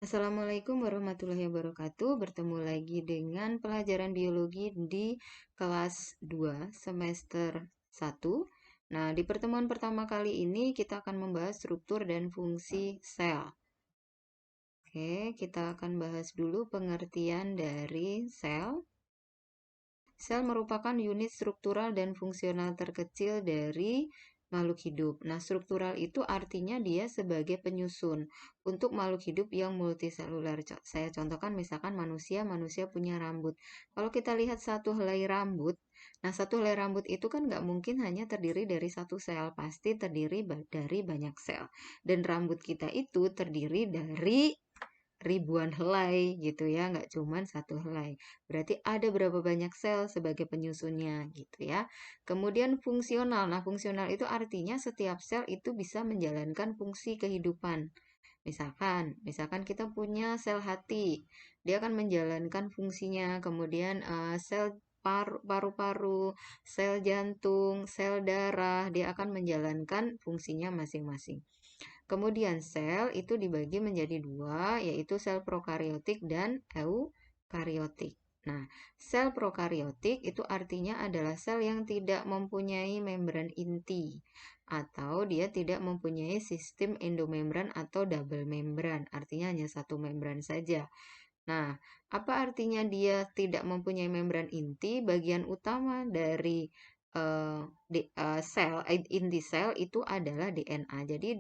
Assalamualaikum warahmatullahi wabarakatuh. Bertemu lagi dengan pelajaran biologi di kelas 2 semester 1. Nah, di pertemuan pertama kali ini kita akan membahas struktur dan fungsi sel. Oke, kita akan bahas dulu pengertian dari sel. Sel merupakan unit struktural dan fungsional terkecil dari makhluk hidup. Nah, struktural itu artinya dia sebagai penyusun untuk makhluk hidup yang multiseluler. Saya contohkan misalkan manusia punya rambut. Kalau kita lihat satu helai rambut, nah satu helai rambut itu kan nggak mungkin hanya terdiri dari satu sel, pasti terdiri dari banyak sel. Dan rambut kita itu terdiri dari ribuan helai gitu ya, nggak cuman satu helai. Berarti ada berapa banyak sel sebagai penyusunnya gitu ya. Kemudian fungsional. Nah, fungsional itu artinya setiap sel itu bisa menjalankan fungsi kehidupan. Misalkan kita punya sel hati, dia akan menjalankan fungsinya. Kemudian sel paru-paru, sel jantung, sel darah, dia akan menjalankan fungsinya masing-masing. Kemudian sel itu dibagi menjadi dua, yaitu sel prokariotik dan eukariotik. Nah, sel prokariotik itu artinya adalah sel yang tidak mempunyai membran inti atau dia tidak mempunyai sistem endomembran atau double membran, artinya hanya satu membran saja. Nah, apa artinya dia tidak mempunyai membran inti? Bagian utama dari inti sel itu adalah DNA. Jadi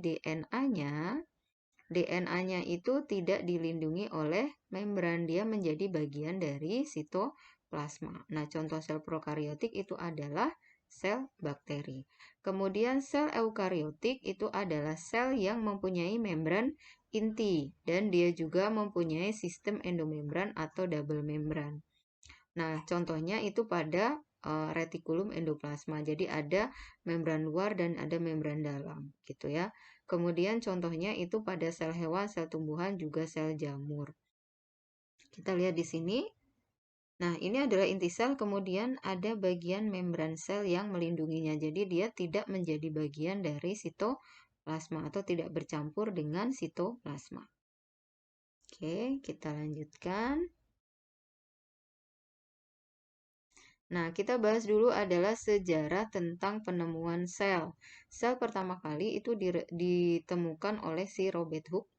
DNA-nya itu tidak dilindungi oleh membran, dia menjadi bagian dari sitoplasma. Nah, contoh sel prokariotik itu adalah sel bakteri. Kemudian sel eukariotik itu adalah sel yang mempunyai membran inti dan dia juga mempunyai sistem endomembran atau double membran. Nah, contohnya itu pada retikulum endoplasma. Jadi ada membran luar dan ada membran dalam, gitu ya. Kemudian contohnya itu pada sel hewan, sel tumbuhan, juga sel jamur. Kita lihat di sini. Nah, ini adalah inti sel, kemudian ada bagian membran sel yang melindunginya. Jadi dia tidak menjadi bagian dari sitoplasma atau tidak bercampur dengan sitoplasma. Oke, kita lanjutkan. Nah, kita bahas dulu adalah sejarah tentang penemuan sel. Sel pertama kali itu ditemukan oleh si Robert Hooke.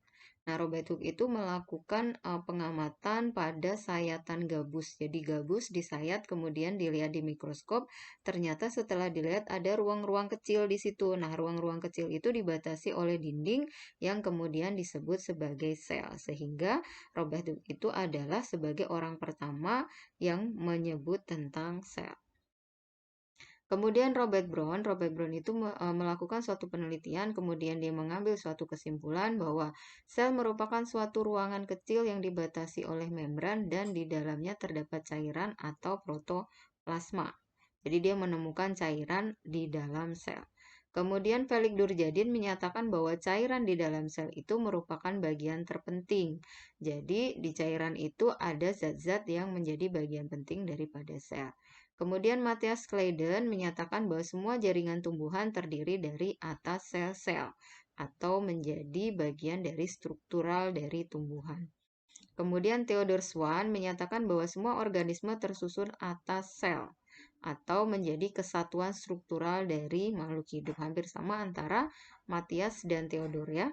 Nah, Robert Hooke itu melakukan pengamatan pada sayatan gabus. Jadi gabus disayat kemudian dilihat di mikroskop. Ternyata setelah dilihat ada ruang-ruang kecil di situ. Nah, ruang-ruang kecil itu dibatasi oleh dinding yang kemudian disebut sebagai sel. Sehingga Robert Hooke itu adalah sebagai orang pertama yang menyebut tentang sel. Kemudian Robert Brown itu melakukan suatu penelitian, kemudian dia mengambil suatu kesimpulan bahwa sel merupakan suatu ruangan kecil yang dibatasi oleh membran dan di dalamnya terdapat cairan atau protoplasma. Jadi dia menemukan cairan di dalam sel. Kemudian Felix Durjadin menyatakan bahwa cairan di dalam sel itu merupakan bagian terpenting. Jadi di cairan itu ada zat-zat yang menjadi bagian penting daripada sel. Kemudian Matthias Claydon menyatakan bahwa semua jaringan tumbuhan terdiri dari atas sel-sel atau menjadi bagian dari struktural dari tumbuhan. Kemudian Theodor Swan menyatakan bahwa semua organisme tersusun atas sel atau menjadi kesatuan struktural dari makhluk hidup. Hampir sama antara Matthias dan Theodor ya.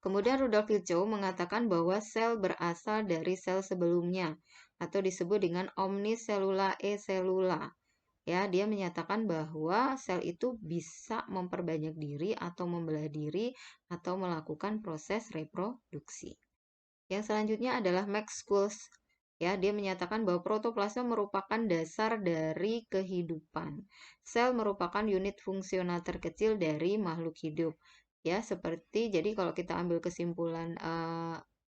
Kemudian Rudolf Virchow mengatakan bahwa sel berasal dari sel sebelumnya atau disebut dengan omniselula e-selula. Ya, dia menyatakan bahwa sel itu bisa memperbanyak diri atau membelah diri atau melakukan proses reproduksi. Yang selanjutnya adalah Max Schulz. Ya, dia menyatakan bahwa protoplasma merupakan dasar dari kehidupan. Sel merupakan unit fungsional terkecil dari makhluk hidup. Ya, seperti jadi kalau kita ambil kesimpulan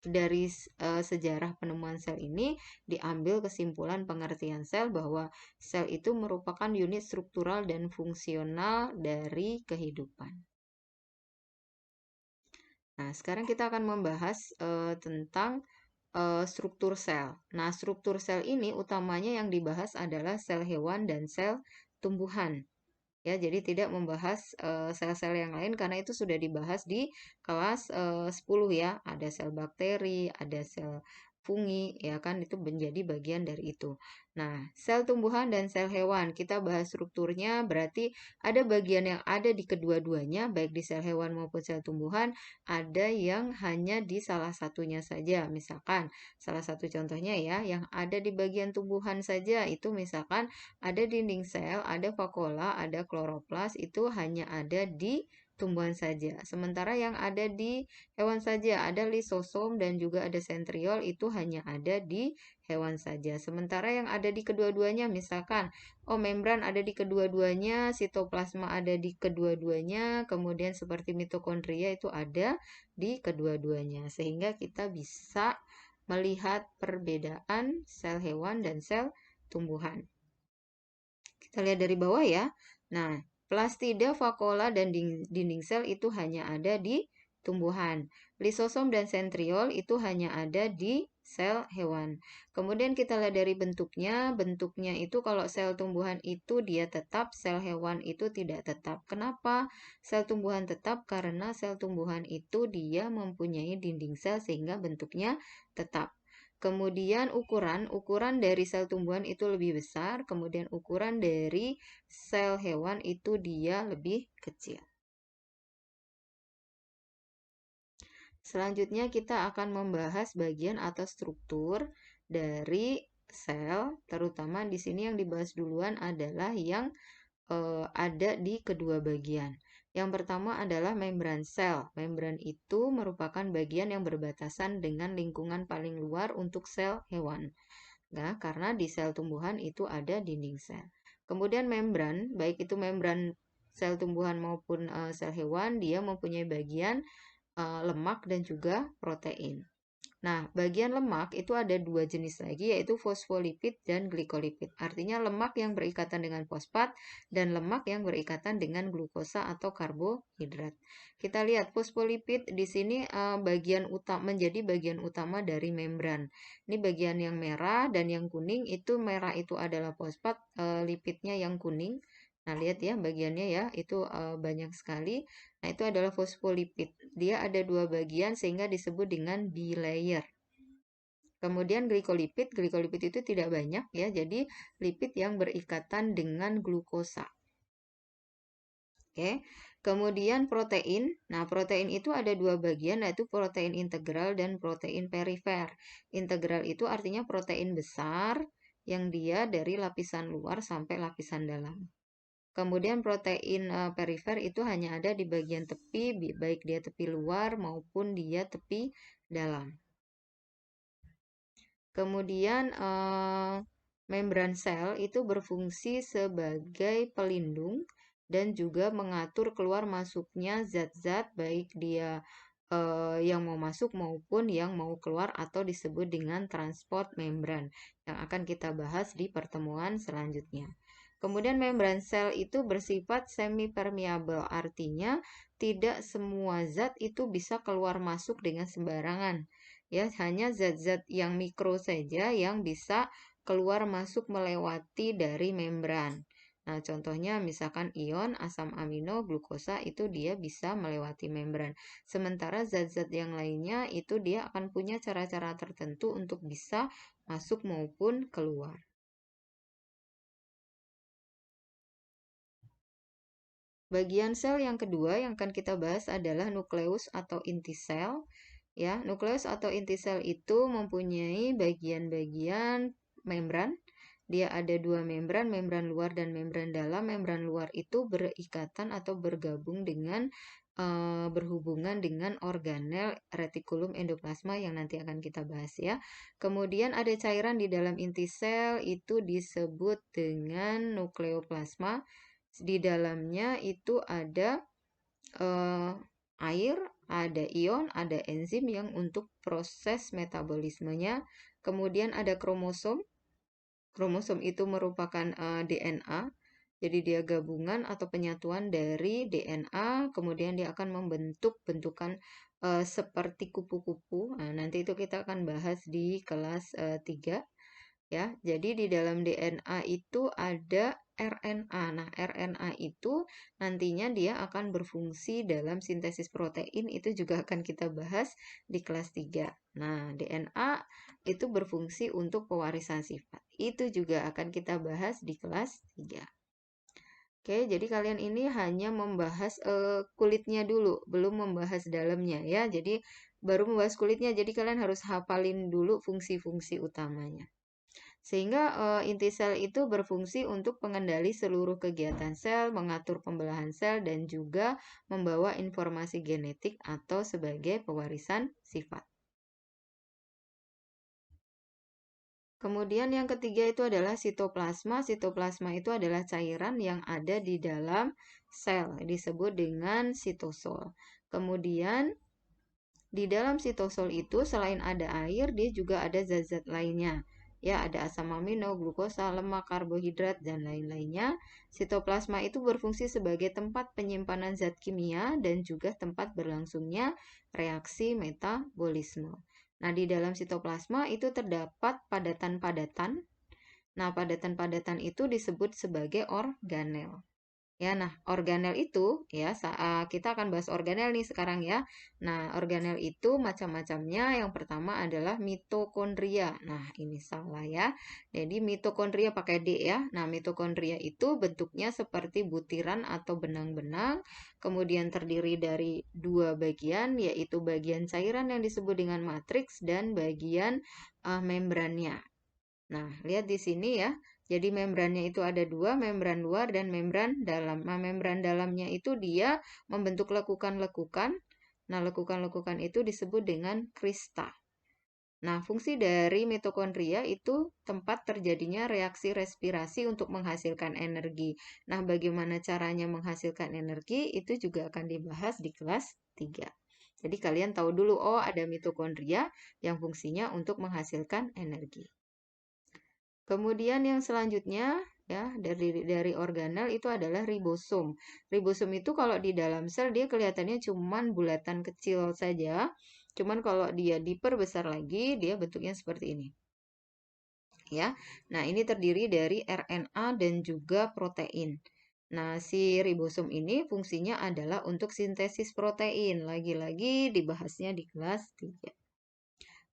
dari sejarah penemuan sel ini diambil kesimpulan pengertian sel bahwa sel itu merupakan unit struktural dan fungsional dari kehidupan. Nah, sekarang kita akan membahas tentang struktur sel. Nah, struktur sel ini utamanya yang dibahas adalah sel hewan dan sel tumbuhan. ya. Jadi tidak membahas sel-sel yang lain karena itu sudah dibahas di kelas 10 ya. Ada sel bakteri, ada sel fungi, ya kan itu menjadi bagian dari itu. Nah, sel tumbuhan dan sel hewan, kita bahas strukturnya berarti ada bagian yang ada di kedua-duanya, baik di sel hewan maupun sel tumbuhan, ada yang hanya di salah satunya saja. Misalkan, salah satu contohnya ya, yang ada di bagian tumbuhan saja, itu misalkan ada dinding sel, ada vakuola, ada kloroplas, itu hanya ada di tumbuhan saja. Sementara yang ada di hewan saja, ada lisosom dan juga ada sentriol, itu hanya ada di hewan saja. Sementara yang ada di kedua-duanya, misalkan, oh membran ada di kedua-duanya, sitoplasma ada di kedua-duanya, kemudian seperti mitokondria itu ada di kedua-duanya. Sehingga kita bisa melihat perbedaan sel hewan dan sel tumbuhan. Kita lihat dari bawah ya. Nah, plastida, vakuola, dan dinding sel itu hanya ada di tumbuhan. Lisosom dan sentriol itu hanya ada di sel hewan. Kemudian kita lihat dari bentuknya. Bentuknya itu kalau sel tumbuhan itu dia tetap, sel hewan itu tidak tetap. Kenapa? Sel tumbuhan tetap karena sel tumbuhan itu dia mempunyai dinding sel sehingga bentuknya tetap. Kemudian ukuran dari sel tumbuhan itu lebih besar, kemudian ukuran dari sel hewan itu dia lebih kecil. Selanjutnya kita akan membahas bagian atau struktur dari sel, terutama di sini yang dibahas duluan adalah yang ada di kedua bagian. Yang pertama adalah membran sel. Membran itu merupakan bagian yang berbatasan dengan lingkungan paling luar untuk sel hewan. Nah, karena di sel tumbuhan itu ada dinding sel. Kemudian membran, baik itu membran sel tumbuhan maupun sel hewan, dia mempunyai bagian lemak dan juga protein. Nah, bagian lemak itu ada dua jenis lagi, yaitu fosfolipid dan glikolipid. Artinya lemak yang berikatan dengan fosfat dan lemak yang berikatan dengan glukosa atau karbohidrat. Kita lihat fosfolipid di sini menjadi bagian utama dari membran. Ini bagian yang merah dan yang kuning, itu merah itu adalah fosfat, lipidnya yang kuning. Nah, lihat ya bagiannya ya, itu banyak sekali. Nah, itu adalah fosfolipid. Dia ada dua bagian sehingga disebut dengan bilayer. Kemudian glikolipid, glikolipid itu tidak banyak ya, jadi lipid yang berikatan dengan glukosa. Oke. Kemudian protein. Nah, protein itu ada dua bagian, yaitu protein integral dan protein perifer. Integral itu artinya protein besar yang dia dari lapisan luar sampai lapisan dalam. Kemudian protein perifer itu hanya ada di bagian tepi, baik dia tepi luar maupun dia tepi dalam. Kemudian membran sel itu berfungsi sebagai pelindung dan juga mengatur keluar masuknya zat-zat baik dia yang mau masuk maupun yang mau keluar atau disebut dengan transport membran yang akan kita bahas di pertemuan selanjutnya. Kemudian membran sel itu bersifat semi permeable, artinya tidak semua zat itu bisa keluar masuk dengan sembarangan. Ya, hanya zat-zat yang mikro saja yang bisa keluar masuk melewati dari membran. Nah, contohnya misalkan ion, asam amino, glukosa itu dia bisa melewati membran. Sementara zat-zat yang lainnya itu dia akan punya cara-cara tertentu untuk bisa masuk maupun keluar. Bagian sel yang kedua yang akan kita bahas adalah nukleus atau inti sel. Ya, nukleus atau inti sel itu mempunyai bagian-bagian membran. Dia ada dua membran, membran luar dan membran dalam. Membran luar itu berikatan atau bergabung dengan berhubungan dengan organel retikulum endoplasma yang nanti akan kita bahas ya. Kemudian ada cairan di dalam inti sel itu disebut dengan nukleoplasma. Di dalamnya itu ada air, ada ion, ada enzim yang untuk proses metabolismenya. Kemudian ada kromosom. Kromosom itu merupakan DNA. Jadi dia gabungan atau penyatuan dari DNA, kemudian dia akan membentuk bentukan seperti kupu-kupu. Nah, nanti itu kita akan bahas di kelas 3. ya. Jadi di dalam DNA itu ada RNA. Nah, RNA itu nantinya dia akan berfungsi dalam sintesis protein, itu juga akan kita bahas di kelas 3. Nah, DNA itu berfungsi untuk pewarisan sifat. Itu juga akan kita bahas di kelas 3. Oke, jadi kalian ini hanya membahas kulitnya dulu, belum membahas dalamnya ya. Jadi baru membahas kulitnya, jadi kalian harus hafalin dulu fungsi-fungsi utamanya. Sehingga inti sel itu berfungsi untuk pengendali seluruh kegiatan sel, mengatur pembelahan sel, dan juga membawa informasi genetik atau sebagai pewarisan sifat. Kemudian yang ketiga itu adalah sitoplasma. Sitoplasma itu adalah cairan yang ada di dalam sel, disebut dengan sitosol. Kemudian di dalam sitosol itu selain ada air, dia juga ada zat-zat lainnya. Ya, ada asam amino, glukosa, lemak, karbohidrat, dan lain-lainnya. Sitoplasma itu berfungsi sebagai tempat penyimpanan zat kimia dan juga tempat berlangsungnya reaksi metabolisme. Nah, di dalam sitoplasma itu terdapat padatan-padatan. Nah, padatan-padatan itu disebut sebagai organel. Ya, nah organel itu ya kita akan bahas organel nih sekarang ya. Nah, organel itu macam-macamnya. Yang pertama adalah mitokondria. Nah, ini salah ya. Jadi mitokondria pakai D ya. Nah, mitokondria itu bentuknya seperti butiran atau benang-benang, kemudian terdiri dari dua bagian, yaitu bagian cairan yang disebut dengan matriks dan bagian membrannya. Nah, lihat di sini ya. Jadi membrannya itu ada dua, membran luar dan membran dalam. Nah, membran dalamnya itu dia membentuk lekukan-lekukan. Nah, lekukan-lekukan itu disebut dengan krista. Nah, fungsi dari mitokondria itu tempat terjadinya reaksi respirasi untuk menghasilkan energi. Nah, bagaimana caranya menghasilkan energi itu juga akan dibahas di kelas 3. Jadi kalian tahu dulu, oh ada mitokondria yang fungsinya untuk menghasilkan energi. Kemudian yang selanjutnya ya dari organel itu adalah ribosom. Ribosom itu kalau di dalam sel dia kelihatannya cuman bulatan kecil saja. Cuman kalau dia diperbesar lagi dia bentuknya seperti ini. Ya. Nah, ini terdiri dari RNA dan juga protein. Nah, si ribosom ini fungsinya adalah untuk sintesis protein. Lagi-lagi dibahasnya di kelas 3.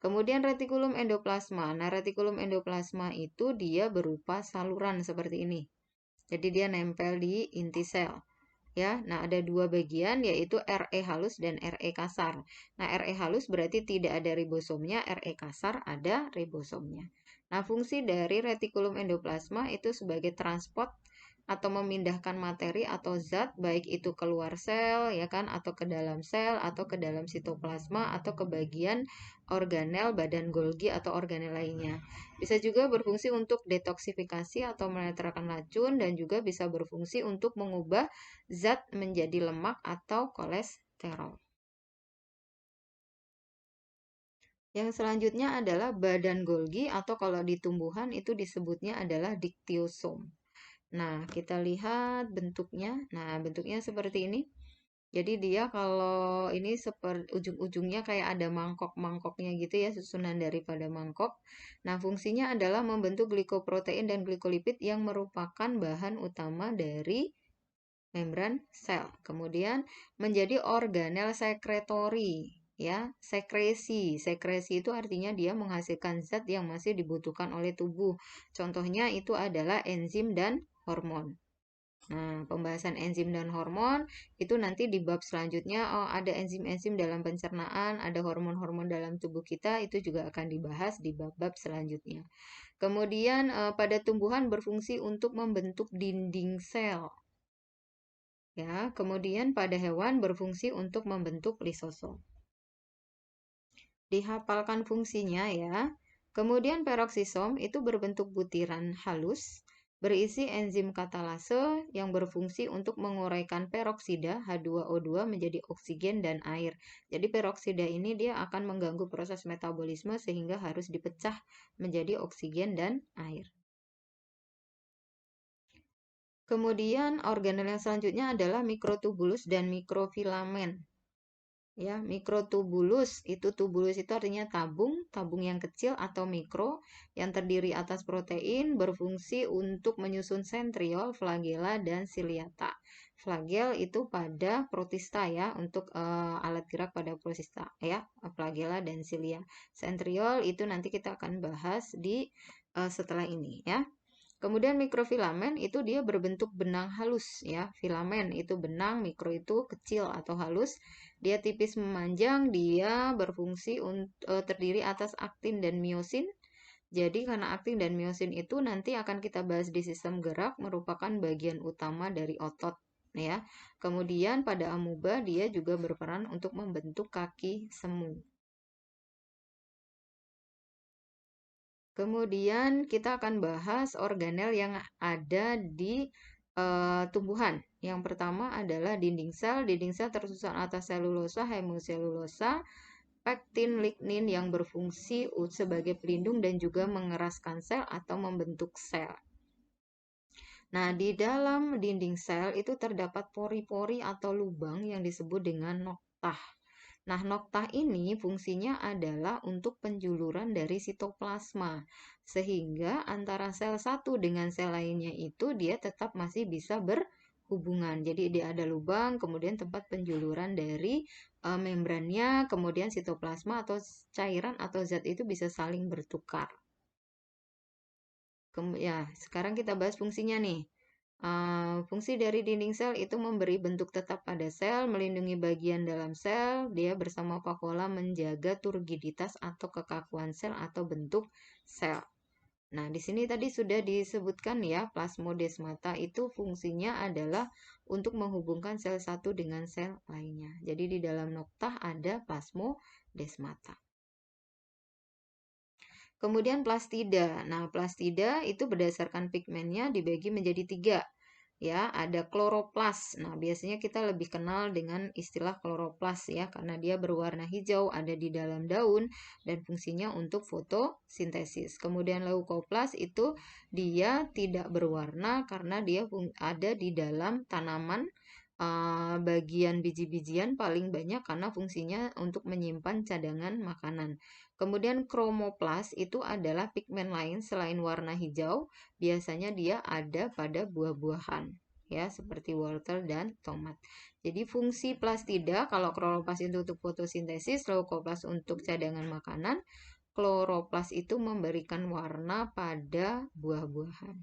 Kemudian retikulum endoplasma. Nah, retikulum endoplasma itu dia berupa saluran seperti ini. Jadi dia nempel di inti sel. Ya, nah ada dua bagian yaitu RE halus dan RE kasar. Nah, RE halus berarti tidak ada ribosomnya, RE kasar ada ribosomnya. Nah, fungsi dari retikulum endoplasma itu sebagai transport atau memindahkan materi atau zat baik itu keluar sel ya kan atau ke dalam sel atau ke dalam sitoplasma atau ke bagian organel badan Golgi atau organel lainnya. Bisa juga berfungsi untuk detoksifikasi atau menetralkan racun dan juga bisa berfungsi untuk mengubah zat menjadi lemak atau kolesterol. Yang selanjutnya adalah badan Golgi atau kalau di tumbuhan itu disebutnya adalah diktiosom. Nah, kita lihat bentuknya. Nah, bentuknya seperti ini. Jadi dia kalau ini seperti ujung-ujungnya kayak ada mangkok-mangkoknya gitu ya, susunan daripada mangkok. Nah, fungsinya adalah membentuk glikoprotein dan glikolipid yang merupakan bahan utama dari membran sel. Kemudian menjadi organel sekretori, ya, sekresi. Sekresi itu artinya dia menghasilkan zat yang masih dibutuhkan oleh tubuh. Contohnya itu adalah enzim dan hormon. Nah, pembahasan enzim dan hormon itu nanti di bab selanjutnya, oh ada enzim-enzim dalam pencernaan, ada hormon-hormon dalam tubuh kita, itu juga akan dibahas di bab-bab selanjutnya. Kemudian pada tumbuhan berfungsi untuk membentuk dinding sel. Ya, kemudian pada hewan berfungsi untuk membentuk lisosom. Dihafalkan fungsinya ya. Kemudian peroksisom itu berbentuk butiran halus berisi enzim katalase yang berfungsi untuk menguraikan peroksida H2O2 menjadi oksigen dan air. Jadi peroksida ini dia akan mengganggu proses metabolisme sehingga harus dipecah menjadi oksigen dan air. Kemudian organel yang selanjutnya adalah mikrotubulus dan mikrofilamen. Ya, mikrotubulus tubulus itu artinya tabung, tabung yang kecil atau mikro yang terdiri atas protein berfungsi untuk menyusun sentriol, flagella dan ciliata. Flagel itu pada protista ya, untuk alat gerak pada protista ya, flagella dan cilia. Sentriol itu nanti kita akan bahas di setelah ini ya. Kemudian mikrofilamen itu dia berbentuk benang halus ya. Filamen itu benang, mikro itu kecil atau halus. Dia tipis memanjang, dia berfungsi terdiri atas aktin dan miosin. Jadi karena aktin dan miosin itu nanti akan kita bahas di sistem gerak merupakan bagian utama dari otot ya. Kemudian pada amuba dia juga berperan untuk membentuk kaki semu. Kemudian kita akan bahas organel yang ada di tumbuhan. Yang pertama adalah dinding sel. Dinding sel tersusun atas selulosa, hemoselulosa, pektin, lignin yang berfungsi sebagai pelindung dan juga mengeraskan sel atau membentuk sel. Nah, di dalam dinding sel itu terdapat pori-pori atau lubang yang disebut dengan noktah. Nah, noktah ini fungsinya adalah untuk penjuluran dari sitoplasma, sehingga antara sel satu dengan sel lainnya itu dia tetap masih bisa berhubungan. Jadi dia ada lubang, kemudian tempat penjuluran dari membrannya, kemudian sitoplasma atau cairan atau zat itu bisa saling bertukar. Ya, sekarang kita bahas fungsinya nih. Fungsi dari dinding sel itu memberi bentuk tetap pada sel, melindungi bagian dalam sel, dia bersama vakuola menjaga turgiditas atau kekakuan sel atau bentuk sel. Nah, di sini tadi sudah disebutkan ya, plasmodesmata itu fungsinya adalah untuk menghubungkan sel satu dengan sel lainnya. Jadi di dalam noktah ada plasmodesmata. Kemudian plastida. Nah, plastida itu berdasarkan pigmennya dibagi menjadi 3. Ya, ada kloroplas. Nah, biasanya kita lebih kenal dengan istilah kloroplas ya, karena dia berwarna hijau, ada di dalam daun, dan fungsinya untuk fotosintesis. Kemudian leukoplas itu dia tidak berwarna karena dia ada di dalam tanaman, bagian biji-bijian paling banyak karena fungsinya untuk menyimpan cadangan makanan. Kemudian kromoplas itu adalah pigmen lain selain warna hijau, biasanya dia ada pada buah-buahan ya, seperti wortel dan tomat. Jadi fungsi plastida, kalau kloroplas itu untuk fotosintesis, leukoplas untuk cadangan makanan, kloroplas itu memberikan warna pada buah-buahan.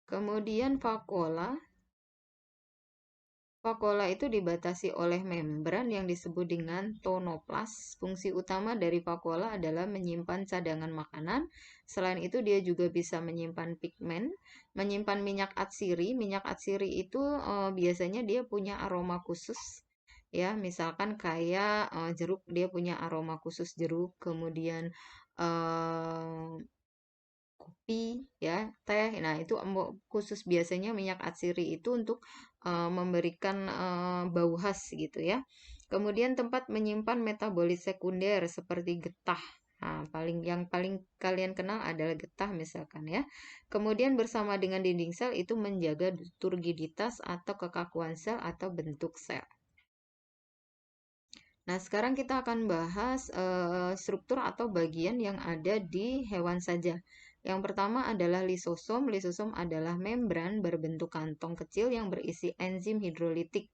Kemudian vakuola. Vakuola itu dibatasi oleh membran yang disebut dengan tonoplas. Fungsi utama dari vakuola adalah menyimpan cadangan makanan. Selain itu dia juga bisa menyimpan pigmen, menyimpan minyak atsiri. Minyak atsiri itu biasanya dia punya aroma khusus. Ya, misalkan kayak jeruk, dia punya aroma khusus jeruk. Kemudian kopi ya, teh. Nah, itu khusus biasanya minyak atsiri itu untuk memberikan bau khas gitu ya. Kemudian tempat menyimpan metabolit sekunder seperti getah. Nah, yang paling kalian kenal adalah getah misalkan ya. Kemudian bersama dengan dinding sel itu menjaga turgiditas atau kekakuan sel atau bentuk sel. Nah, sekarang kita akan bahas struktur atau bagian yang ada di hewan saja. Yang pertama adalah lisosom. Lisosom adalah membran berbentuk kantong kecil yang berisi enzim hidrolitik.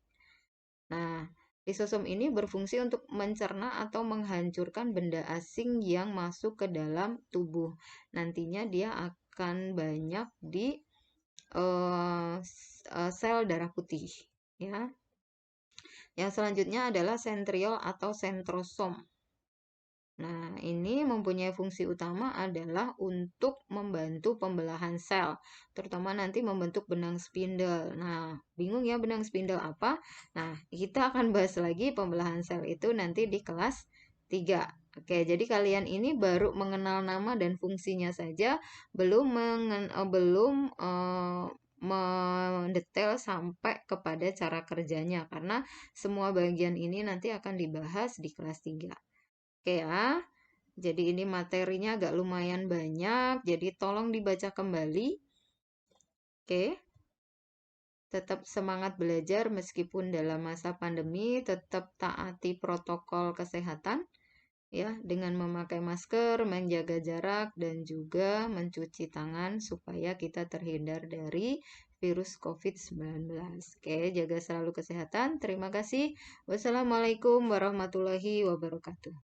Nah, lisosom ini berfungsi untuk mencerna atau menghancurkan benda asing yang masuk ke dalam tubuh. Nantinya dia akan banyak di sel darah putih, ya. Yang selanjutnya adalah sentriol atau sentrosom. Nah, ini mempunyai fungsi utama adalah untuk membantu pembelahan sel, terutama nanti membentuk benang spindle. Nah, bingung ya benang spindle apa? Nah, kita akan bahas lagi pembelahan sel itu nanti di kelas 3. Oke, jadi kalian ini baru mengenal nama dan fungsinya saja, belum mendetail sampai kepada cara kerjanya, karena semua bagian ini nanti akan dibahas di kelas 3. Oke ya, jadi ini materinya agak lumayan banyak, jadi tolong dibaca kembali. Oke. tetap semangat belajar meskipun dalam masa pandemi, tetap taati protokol kesehatan ya, dengan memakai masker, menjaga jarak, dan juga mencuci tangan supaya kita terhindar dari virus COVID-19. Oke, jaga selalu kesehatan. Terima kasih. Wassalamualaikum warahmatullahi wabarakatuh.